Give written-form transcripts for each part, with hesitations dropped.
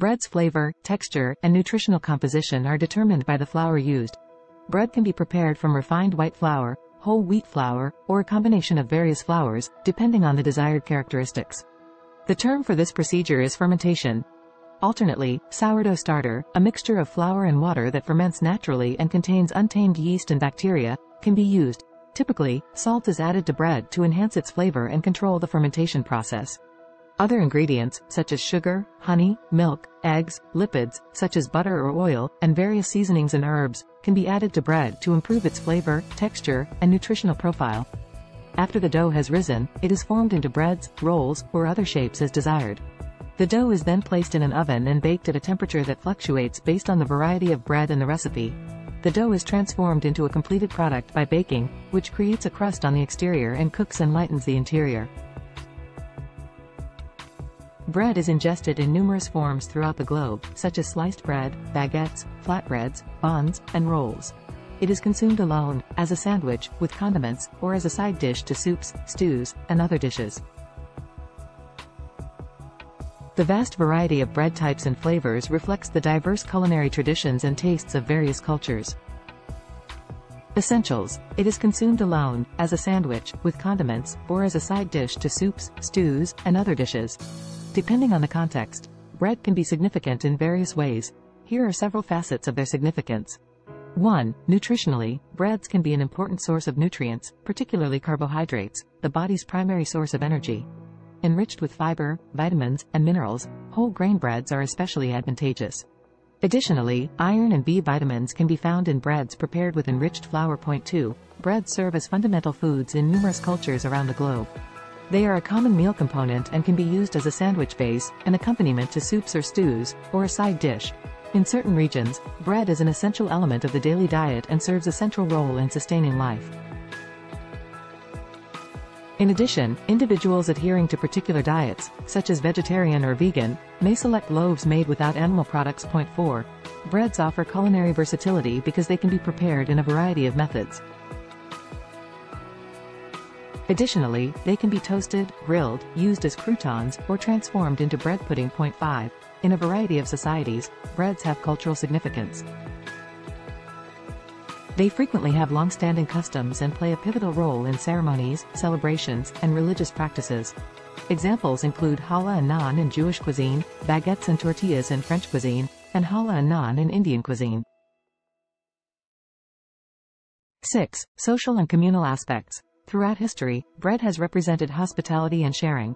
Bread's flavor, texture, and nutritional composition are determined by the flour used. Bread can be prepared from refined white flour, whole wheat flour, or a combination of various flours, depending on the desired characteristics. The term for this procedure is fermentation. Alternately, sourdough starter, a mixture of flour and water that ferments naturally and contains untamed yeast and bacteria, can be used. Typically, salt is added to bread to enhance its flavor and control the fermentation process. Other ingredients, such as sugar, honey, milk, eggs, lipids, such as butter or oil, and various seasonings and herbs, can be added to bread to improve its flavor, texture, and nutritional profile. After the dough has risen, it is formed into breads, rolls, or other shapes as desired. The dough is then placed in an oven and baked at a temperature that fluctuates based on the variety of bread in the recipe. The dough is transformed into a completed product by baking, which creates a crust on the exterior and cooks and lightens the interior. Bread is ingested in numerous forms throughout the globe, such as sliced bread, baguettes, flatbreads, buns, and rolls. It is consumed alone, as a sandwich, with condiments, or as a side dish to soups, stews, and other dishes. The vast variety of bread types and flavors reflects the diverse culinary traditions and tastes of various cultures. Essentials. It is consumed alone, as a sandwich, with condiments, or as a side dish to soups, stews, and other dishes. Depending on the context, bread can be significant in various ways. Here are several facets of their significance. 1. Nutritionally, breads can be an important source of nutrients, particularly carbohydrates, the body's primary source of energy. Enriched with fiber, vitamins, and minerals, whole grain breads are especially advantageous. Additionally, iron and B vitamins can be found in breads prepared with enriched flour. 2. Breads serve as fundamental foods in numerous cultures around the globe. They are a common meal component and can be used as a sandwich base, an accompaniment to soups or stews, or a side dish. In certain regions, bread is an essential element of the daily diet and serves a central role in sustaining life. In addition, individuals adhering to particular diets, such as vegetarian or vegan, may select loaves made without animal products. 4. Breads offer culinary versatility because they can be prepared in a variety of methods. Additionally, they can be toasted, grilled, used as croutons, or transformed into bread pudding. 5. In a variety of societies, breads have cultural significance. They frequently have long-standing customs and play a pivotal role in ceremonies, celebrations, and religious practices. Examples include challah and naan in Jewish cuisine, baguettes and tortillas in French cuisine, and challah and naan in Indian cuisine. 6. Social and communal aspects. Throughout history, bread has represented hospitality and sharing.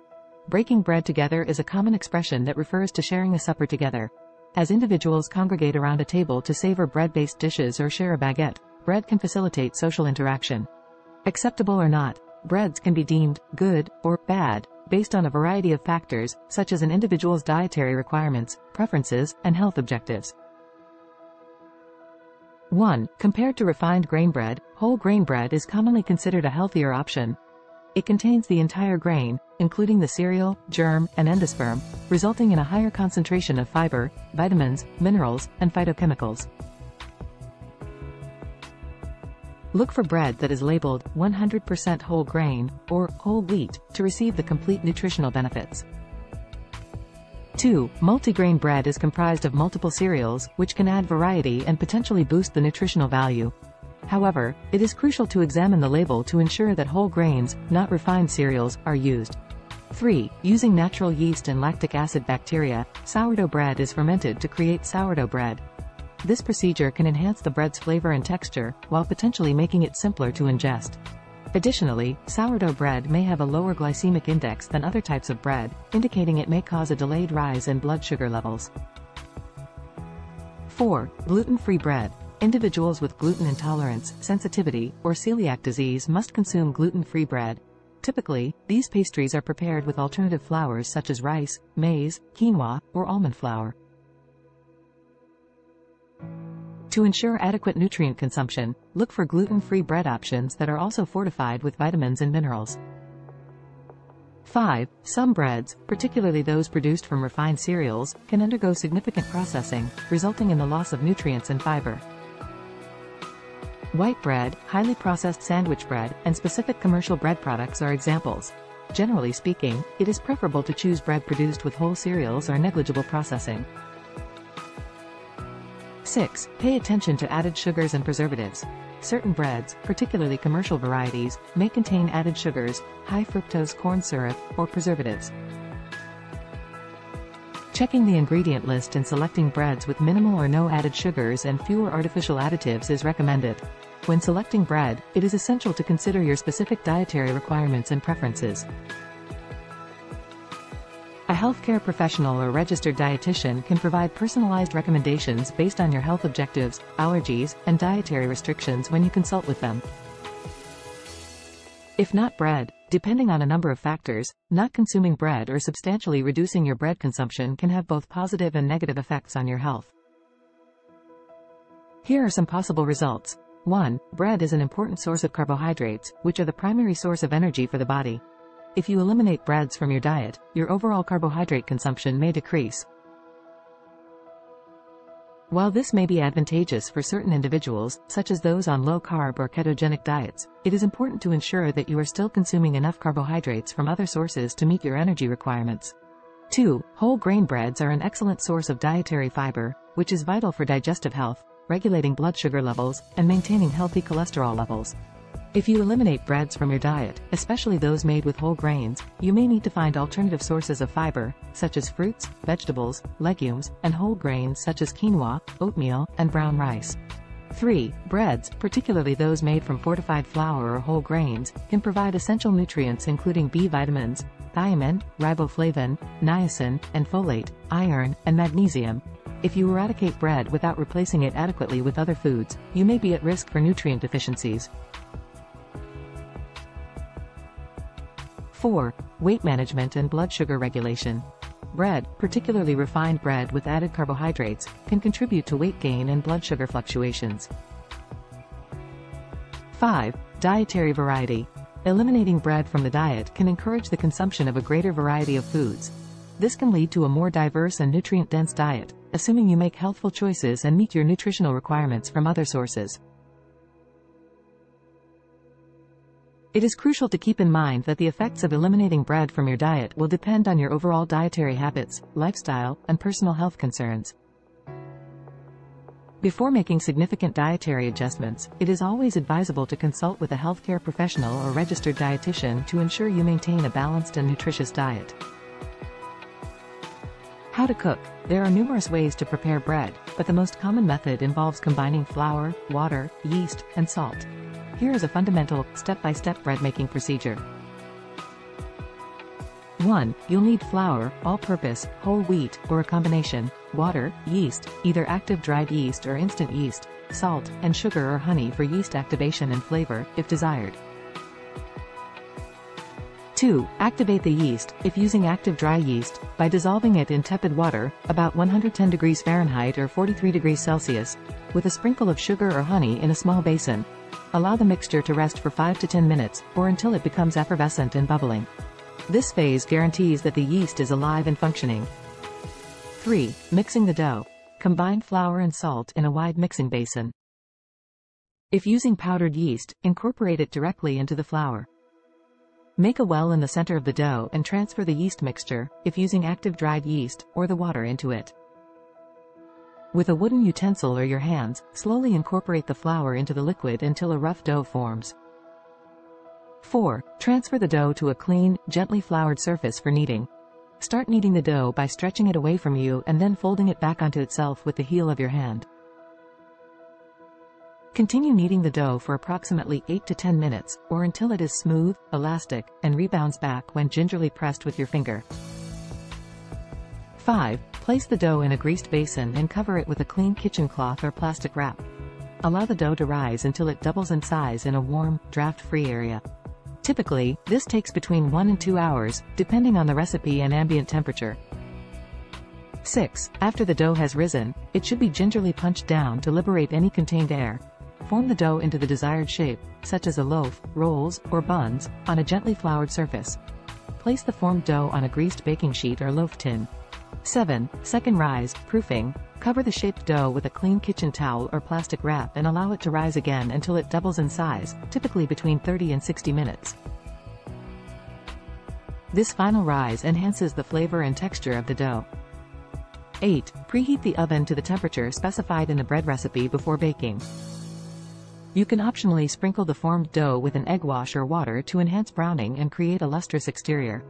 Breaking bread together is a common expression that refers to sharing a supper together. As individuals congregate around a table to savor bread-based dishes or share a baguette, bread can facilitate social interaction. Acceptable or not, breads can be deemed good or bad based on a variety of factors, such as an individual's dietary requirements, preferences, and health objectives. 1. Compared to refined grain bread, whole grain bread is commonly considered a healthier option. It contains the entire grain, including the cereal, germ, and endosperm, resulting in a higher concentration of fiber, vitamins, minerals, and phytochemicals. Look for bread that is labeled 100% whole grain or whole wheat to receive the complete nutritional benefits. 2. Multigrain bread is comprised of multiple cereals, which can add variety and potentially boost the nutritional value. However, it is crucial to examine the label to ensure that whole grains, not refined cereals, are used. 3. Using natural yeast and lactic acid bacteria, sourdough bread is fermented to create sourdough bread. This procedure can enhance the bread's flavor and texture, while potentially making it simpler to ingest. Additionally, sourdough bread may have a lower glycemic index than other types of bread, indicating it may cause a delayed rise in blood sugar levels. 4. Gluten-free bread. Individuals with gluten intolerance, sensitivity, or celiac disease must consume gluten-free bread. Typically, these pastries are prepared with alternative flours such as rice, maize, quinoa, or almond flour. To ensure adequate nutrient consumption, look for gluten-free bread options that are also fortified with vitamins and minerals. 5. Some breads, particularly those produced from refined cereals, can undergo significant processing, resulting in the loss of nutrients and fiber. White bread, highly processed sandwich bread, and specific commercial bread products are examples. Generally speaking, it is preferable to choose bread produced with whole cereals or negligible processing. 6. Pay attention to added sugars and preservatives. Certain breads, particularly commercial varieties, may contain added sugars, high fructose corn syrup, or preservatives. Checking the ingredient list and selecting breads with minimal or no added sugars and fewer artificial additives is recommended. When selecting bread, it is essential to consider your specific dietary requirements and preferences. A healthcare professional or registered dietitian can provide personalized recommendations based on your health objectives, allergies, and dietary restrictions when you consult with them. If not bread, depending on a number of factors, not consuming bread or substantially reducing your bread consumption can have both positive and negative effects on your health. Here are some possible results. 1. Bread is an important source of carbohydrates, which are the primary source of energy for the body. If you eliminate breads from your diet, your overall carbohydrate consumption may decrease. While this may be advantageous for certain individuals, such as those on low-carb or ketogenic diets, it is important to ensure that you are still consuming enough carbohydrates from other sources to meet your energy requirements. 2. Whole grain breads are an excellent source of dietary fiber, which is vital for digestive health, regulating blood sugar levels, and maintaining healthy cholesterol levels. If you eliminate breads from your diet, especially those made with whole grains, you may need to find alternative sources of fiber, such as fruits, vegetables, legumes, and whole grains such as quinoa, oatmeal, and brown rice. 3. Breads, particularly those made from fortified flour or whole grains, can provide essential nutrients including B vitamins, thiamine, riboflavin, niacin, and folate, iron, and magnesium. If you eradicate bread without replacing it adequately with other foods, you may be at risk for nutrient deficiencies. 4. Weight management and blood sugar regulation. Bread, particularly refined bread with added carbohydrates, can contribute to weight gain and blood sugar fluctuations. 5. Dietary variety. Eliminating bread from the diet can encourage the consumption of a greater variety of foods. This can lead to a more diverse and nutrient-dense diet, assuming you make healthful choices and meet your nutritional requirements from other sources. It is crucial to keep in mind that the effects of eliminating bread from your diet will depend on your overall dietary habits, lifestyle, and personal health concerns. Before making significant dietary adjustments, it is always advisable to consult with a healthcare professional or registered dietitian to ensure you maintain a balanced and nutritious diet. How to cook. There are numerous ways to prepare bread, but the most common method involves combining flour, water, yeast, and salt. Here is a fundamental, step-by-step bread-making procedure. 1. You'll need flour, all-purpose, whole wheat, or a combination, water, yeast, either active dried yeast or instant yeast, salt, and sugar or honey for yeast activation and flavor, if desired. 2. Activate the yeast, if using active dry yeast, by dissolving it in tepid water, about 110 degrees Fahrenheit or 43 degrees Celsius, with a sprinkle of sugar or honey in a small basin. Allow the mixture to rest for 5 to 10 minutes, or until it becomes effervescent and bubbling. This phase guarantees that the yeast is alive and functioning. 3. Mixing the dough. Combine flour and salt in a wide mixing basin. If using powdered yeast, incorporate it directly into the flour. Make a well in the center of the dough and transfer the yeast mixture, if using active dried yeast, or the water into it. With a wooden utensil or your hands, slowly incorporate the flour into the liquid until a rough dough forms. 4. Transfer the dough to a clean, gently floured surface for kneading. Start kneading the dough by stretching it away from you and then folding it back onto itself with the heel of your hand. Continue kneading the dough for approximately 8 to 10 minutes, or until it is smooth, elastic, and rebounds back when gingerly pressed with your finger. 5. Place the dough in a greased basin and cover it with a clean kitchen cloth or plastic wrap. Allow the dough to rise until it doubles in size in a warm, draft-free area. Typically, this takes between 1 and 2 hours, depending on the recipe and ambient temperature. 6. After the dough has risen, it should be gingerly punched down to liberate any contained air. Form the dough into the desired shape, such as a loaf, rolls, or buns, on a gently floured surface. Place the formed dough on a greased baking sheet or loaf tin. 7. Second rise, proofing. Cover the shaped dough with a clean kitchen towel or plastic wrap and allow it to rise again until it doubles in size, typically between 30 and 60 minutes. This final rise enhances the flavor and texture of the dough. 8. Preheat the oven to the temperature specified in the bread recipe before baking. You can optionally sprinkle the formed dough with an egg wash or water to enhance browning and create a lustrous exterior.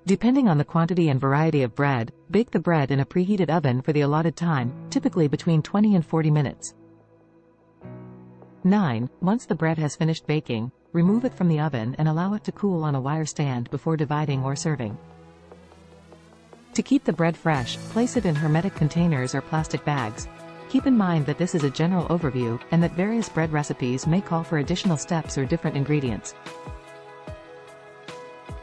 Depending on the quantity and variety of bread, bake the bread in a preheated oven for the allotted time, typically between 20 and 40 minutes. 9. Once the bread has finished baking, remove it from the oven and allow it to cool on a wire stand before dividing or serving. To keep the bread fresh, place it in hermetic containers or plastic bags. Keep in mind that this is a general overview, and that various bread recipes may call for additional steps or different ingredients.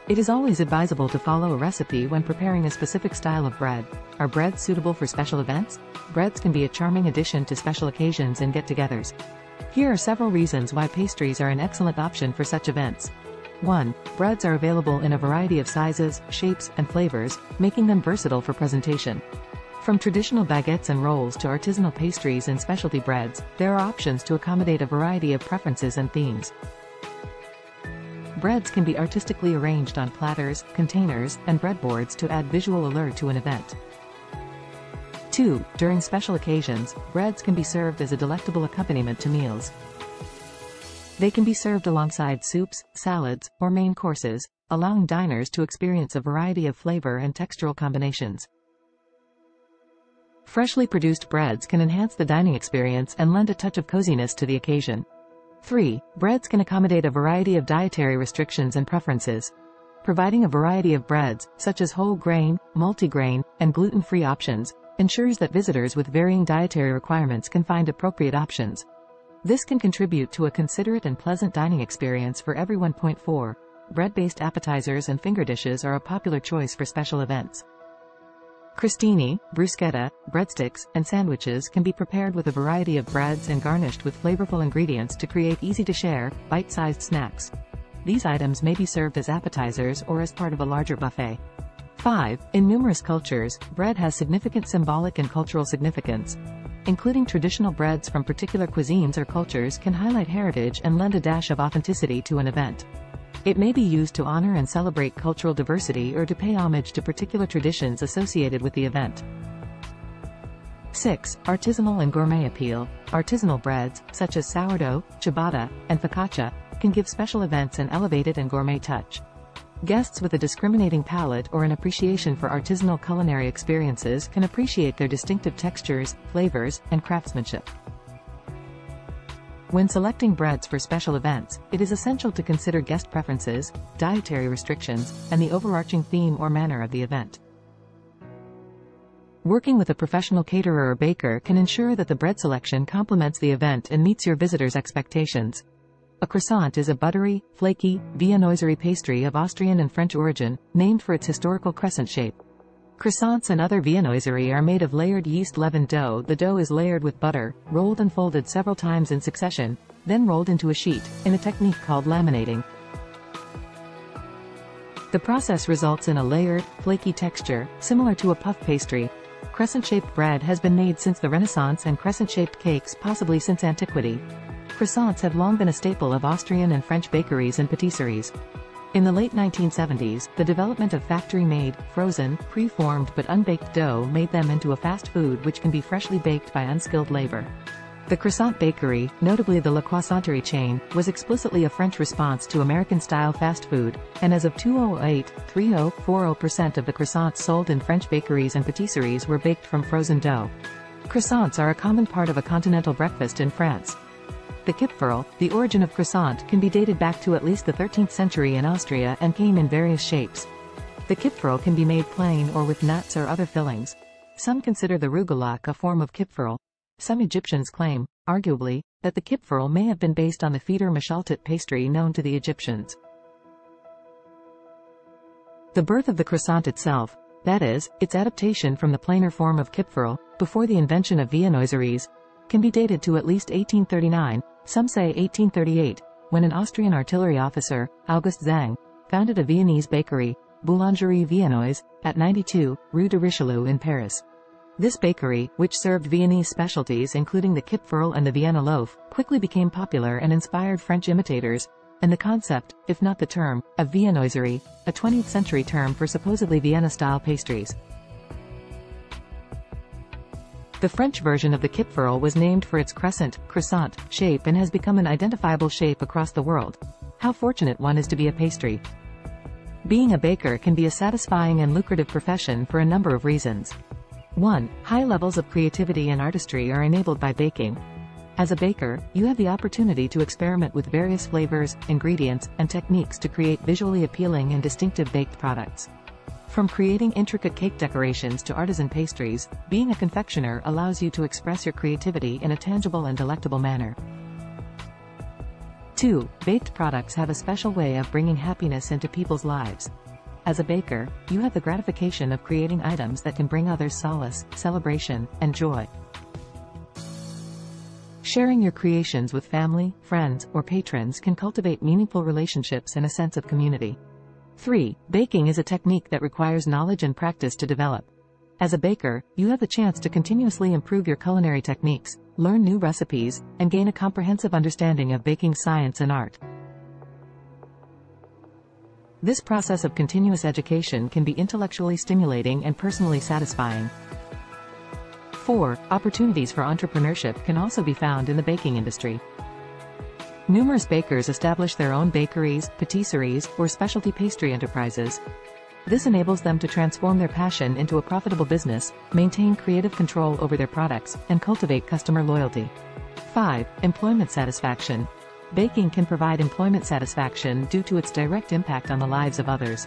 It is always advisable to follow a recipe when preparing a specific style of bread. Are breads suitable for special events? Breads can be a charming addition to special occasions and get-togethers. Here are several reasons why pastries are an excellent option for such events. 1. Breads are available in a variety of sizes, shapes, and flavors, making them versatile for presentation. From traditional baguettes and rolls to artisanal pastries and specialty breads, there are options to accommodate a variety of preferences and themes. Breads can be artistically arranged on platters, containers, and breadboards to add visual allure to an event. 2. During special occasions, breads can be served as a delectable accompaniment to meals. They can be served alongside soups, salads, or main courses, allowing diners to experience a variety of flavor and textural combinations. Freshly produced breads can enhance the dining experience and lend a touch of coziness to the occasion. 3. Breads can accommodate a variety of dietary restrictions and preferences. Providing a variety of breads, such as whole grain, multigrain, and gluten-free options, ensures that visitors with varying dietary requirements can find appropriate options. This can contribute to a considerate and pleasant dining experience for everyone. 4. Bread-based appetizers and finger dishes are a popular choice for special events. Crostini, bruschetta, breadsticks, and sandwiches can be prepared with a variety of breads and garnished with flavorful ingredients to create easy-to-share, bite-sized snacks. These items may be served as appetizers or as part of a larger buffet. 5. In numerous cultures, bread has significant symbolic and cultural significance. Including traditional breads from particular cuisines or cultures can highlight heritage and lend a dash of authenticity to an event. It may be used to honor and celebrate cultural diversity or to pay homage to particular traditions associated with the event. 6. Artisanal and gourmet appeal. Artisanal breads, such as sourdough, ciabatta, and focaccia, can give special events an elevated and gourmet touch. Guests with a discriminating palate or an appreciation for artisanal culinary experiences can appreciate their distinctive textures, flavors, and craftsmanship. When selecting breads for special events, it is essential to consider guest preferences, dietary restrictions, and the overarching theme or manner of the event. Working with a professional caterer or baker can ensure that the bread selection complements the event and meets your visitors' expectations. A croissant is a buttery, flaky, viennoiserie pastry of Austrian and French origin, named for its historical crescent shape. Croissants and other viennoiserie are made of layered yeast-leavened dough. The dough is layered with butter, rolled and folded several times in succession, then rolled into a sheet, in a technique called laminating. The process results in a layered, flaky texture, similar to a puff pastry. Crescent-shaped bread has been made since the Renaissance and crescent-shaped cakes possibly since antiquity. Croissants have long been a staple of Austrian and French bakeries and patisseries. In the late 1970s, the development of factory-made, frozen, pre-formed but unbaked dough made them into a fast food which can be freshly baked by unskilled labor. The croissant bakery, notably the La Croissanterie chain, was explicitly a French response to American-style fast food, and as of 2008, 30.40% of the croissants sold in French bakeries and patisseries were baked from frozen dough. Croissants are a common part of a continental breakfast in France. The kipferl, the origin of croissant, can be dated back to at least the 13th century in Austria and came in various shapes. The kipferl can be made plain or with nuts or other fillings. Some consider the rougolac a form of kipferl. Some Egyptians claim, arguably, that the kipferl may have been based on the fibre mashaltat pastry known to the Egyptians. The birth of the croissant itself, that is, its adaptation from the plainer form of kipferl, before the invention of viennoiseries, can be dated to at least 1839, some say 1838, when an Austrian artillery officer, August Zang, founded a Viennese bakery, Boulangerie Viennoise, at 92, Rue de Richelieu in Paris. This bakery, which served Viennese specialties including the kipferl and the Vienna loaf, quickly became popular and inspired French imitators, and the concept, if not the term, of viennoiserie, a 20th century term for supposedly Vienna-style pastries. The French version of the kipferl was named for its crescent, croissant, shape and has become an identifiable shape across the world. How fortunate one is to be a pastry. Being a baker can be a satisfying and lucrative profession for a number of reasons. 1. High levels of creativity and artistry are enabled by baking. As a baker, you have the opportunity to experiment with various flavors, ingredients, and techniques to create visually appealing and distinctive baked products. From creating intricate cake decorations to artisan pastries, being a confectioner allows you to express your creativity in a tangible and delectable manner. 2. Baked products have a special way of bringing happiness into people's lives. As a baker, you have the gratification of creating items that can bring others solace, celebration, and joy. Sharing your creations with family, friends, or patrons can cultivate meaningful relationships and a sense of community. 3. Baking is a technique that requires knowledge and practice to develop. As a baker, you have the chance to continuously improve your culinary techniques, learn new recipes, and gain a comprehensive understanding of baking science and art. This process of continuous education can be intellectually stimulating and personally satisfying. 4. Opportunities for entrepreneurship can also be found in the baking industry. Numerous bakers establish their own bakeries, patisseries, or specialty pastry enterprises. This enables them to transform their passion into a profitable business, maintain creative control over their products, and cultivate customer loyalty. 5. Employment satisfaction. Baking can provide employment satisfaction due to its direct impact on the lives of others.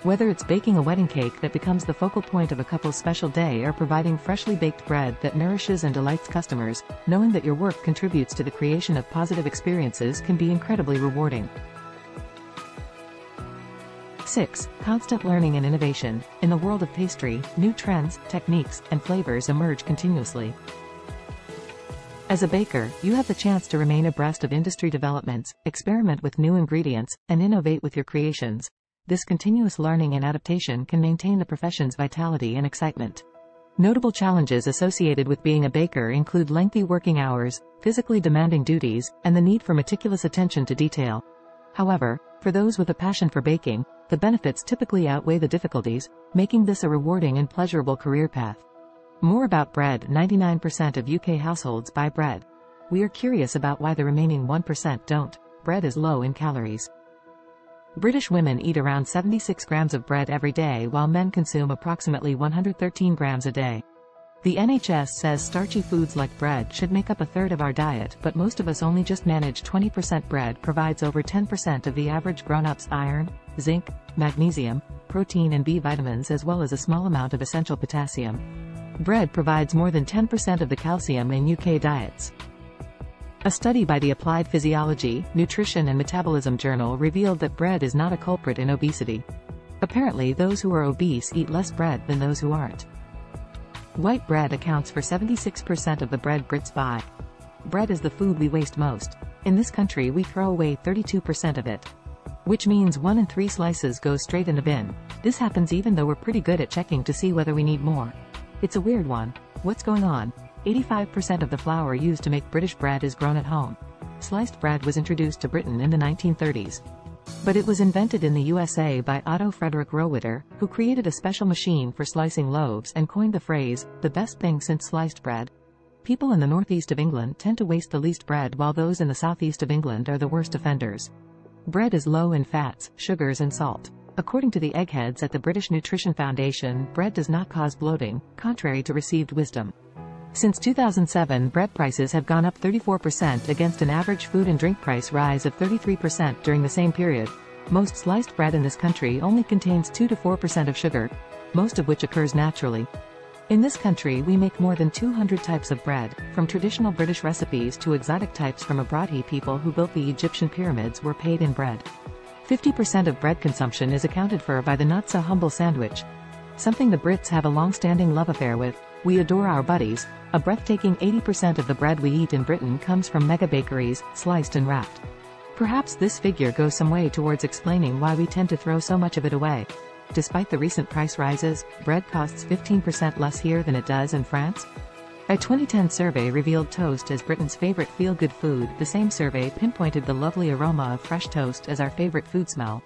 Whether it's baking a wedding cake that becomes the focal point of a couple's special day or providing freshly baked bread that nourishes and delights customers, knowing that your work contributes to the creation of positive experiences can be incredibly rewarding. 6. Constant learning and innovation. In the world of pastry, new trends, techniques, and flavors emerge continuously. As a baker, you have the chance to remain abreast of industry developments, experiment with new ingredients, and innovate with your creations. This continuous learning and adaptation can maintain the profession's vitality and excitement. Notable challenges associated with being a baker include lengthy working hours, physically demanding duties, and the need for meticulous attention to detail. However, for those with a passion for baking, the benefits typically outweigh the difficulties, making this a rewarding and pleasurable career path. More about bread. 99% of UK households buy bread. We are curious about why the remaining 1% don't. Bread is low in calories. British women eat around 76 grams of bread every day while men consume approximately 113 grams a day. The NHS says starchy foods like bread should make up a third of our diet, but most of us only just manage 20%. Bread provides over 10% of the average grown-up's iron, zinc, magnesium, protein and B vitamins as well as a small amount of essential potassium. Bread provides more than 10% of the calcium in UK diets. A study by the Applied Physiology, Nutrition and Metabolism Journal revealed that bread is not a culprit in obesity. Apparently those who are obese eat less bread than those who aren't. White bread accounts for 76% of the bread Brits buy. Bread is the food we waste most. In this country we throw away 32% of it. Which means 1 in 3 slices goes straight in the bin. This happens even though we're pretty good at checking to see whether we need more. It's a weird one. What's going on? 85% of the flour used to make British bread is grown at home. Sliced bread was introduced to Britain in the 1930s. But it was invented in the USA by Otto Frederick Rohwitter, who created a special machine for slicing loaves and coined the phrase, "the best thing since sliced bread." People in the northeast of England tend to waste the least bread while those in the southeast of England are the worst offenders. Bread is low in fats, sugars and salt. According to the eggheads at the British Nutrition Foundation, bread does not cause bloating, contrary to received wisdom. Since 2007, bread prices have gone up 34% against an average food and drink price rise of 33% during the same period. Most sliced bread in this country only contains 2 to 4% of sugar, most of which occurs naturally. In this country we make more than 200 types of bread, from traditional British recipes to exotic types from abroad. People who built the Egyptian pyramids were paid in bread. 50% of bread consumption is accounted for by the not-so-humble sandwich, something the Brits have a long-standing love affair with. We adore our butties. A breathtaking 80% of the bread we eat in Britain comes from mega bakeries, sliced and wrapped. Perhaps this figure goes some way towards explaining why we tend to throw so much of it away. Despite the recent price rises, bread costs 15% less here than it does in France. A 2010 survey revealed toast as Britain's favorite feel-good food. The same survey pinpointed the lovely aroma of fresh toast as our favorite food smell.